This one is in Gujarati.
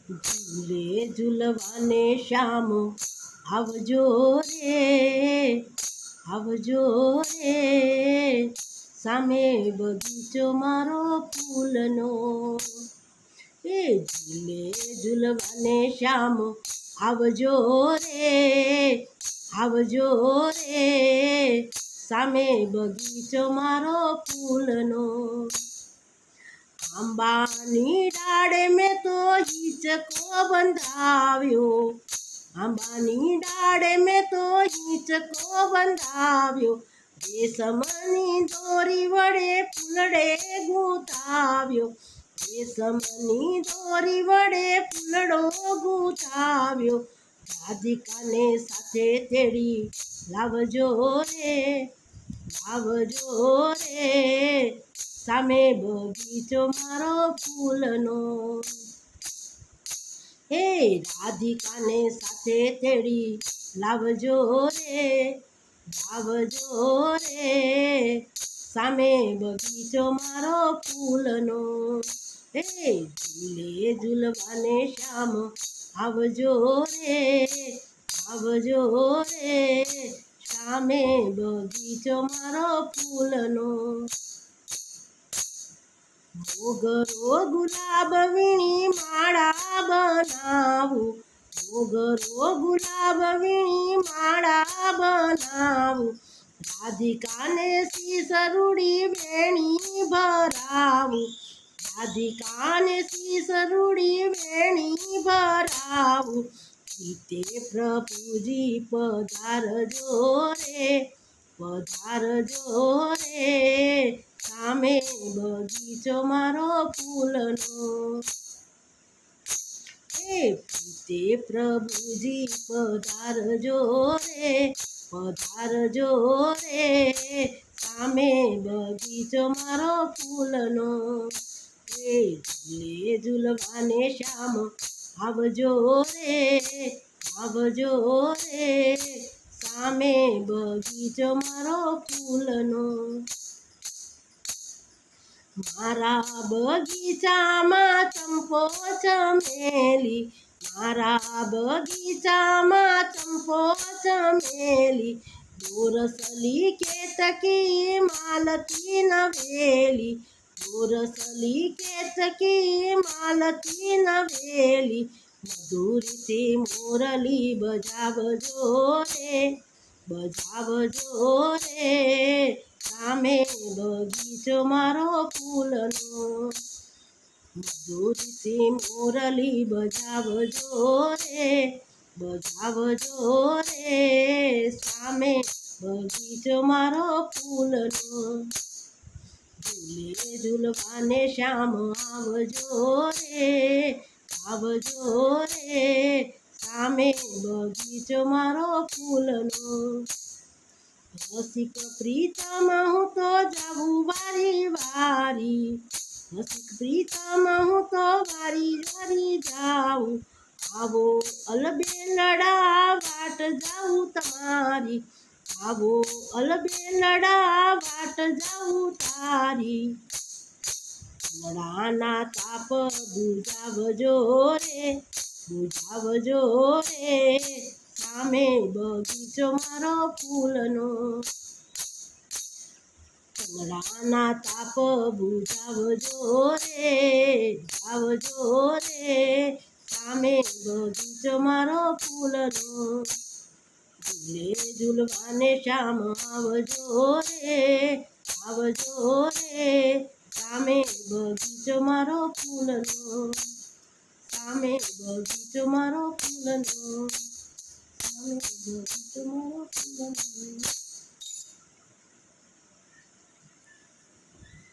ઝૂલે ઝૂલવાને શ્યામ આવજો રે, આવજો રે, સામે બગીચો મારો ફૂલનો. એ ઝૂલે ઝૂલવાને શ્યામ આવજો રે, આવજો રે, સામે બગીચો મારો ફૂલનો. આંબાની ડાળે મેં તો હિંચકો બંધાવ્યો, આંબાની ડાળે મેં તો હિંચકો બંધાવ્યો, રેશમની દોરી વડે ફૂલડે ગૂંથાવ્યો, રેશમની દોરી વડે ફૂલડો ગૂંથાવ્યો. રાધિકાને સાથે તેડી લાવજો રે, લાવજો રે, સામે બગીચો મારો ફૂલનો. હે રાધિકાને સાથે તેડી લાવજો રે, લાવજો રે, સામે બગીચો મારો ફૂલનો. હે ઝૂલે ઝૂલવાને શ્યામ આવજો રે, આવજો રે, સામે બગીચો મારો ફૂલનો. મોગરો ગુલાબ વીણી માળા બનાવું, મોગરો ગુલાબ વીણી માળા બનાવું, રાધિકાને સીસરુડી વેણી ભરાવું, રાધિકાને સીસરુડી વેણી ભરાવું. ગીતે પ્રભુજી પધારજો રે, પધારજો રે, સામે બગીચો મારો ફૂલનો. હે ગીતે પ્રભુજી પધારજો રે, પધારજો રે, સામે બગીચો મારો ફૂલનો. હે ઝૂલે ઝૂલવાને શ્યામ આવજો રે, આવજો રે, સામે બગીચો મારો ફૂલનો. મારા બગીચામાં ચંપો ચમેલી, મારા બગીચામાં ચંપો ચમેલી, દોરસલી કેતકી માલતી નવેલી, દોરસલી કેતકી માલતી નવેલી. મધુરથી મોરલી બજાવજો રે, બજાવજો રે, સામે બગીચો મારો ફૂલનો. મધુરથી મોરલી બજાવજો રે, બજાવજો રે, સામે બગીચો મારો ફૂલનો. ઝૂલે ઝૂલવાને શ્યામ આવજો રે, આવજો રે, સામે બગીચો મારો ફૂલનો. રસિક પ્રીતમ હું તો જાઉં વારી વારી, રસિક પ્રીતમ હું તો વારી વારી જાઉં, આવો અલબેલડા વાટ જાઉં તમારી, આવો અલબેલડા વાટ જાઉં તારી. ઉનાળાના તાપ બુઝાવજો રે, બુઝાવજો રે, સામે બગીચો મારો ફૂલનો. ઉનાળાના તાપ બુઝાવજો રે, આવજો રે, સામે બગીચો મારો ફૂલનો. ઝૂલે ઝૂલવાને શ્યામ આવજો રે, આવજો રે, સામે બગીચો મારો ફૂલનો, સામે બગીચો મારો ફૂલનો, સામે બગીચો મારો ફૂલનો.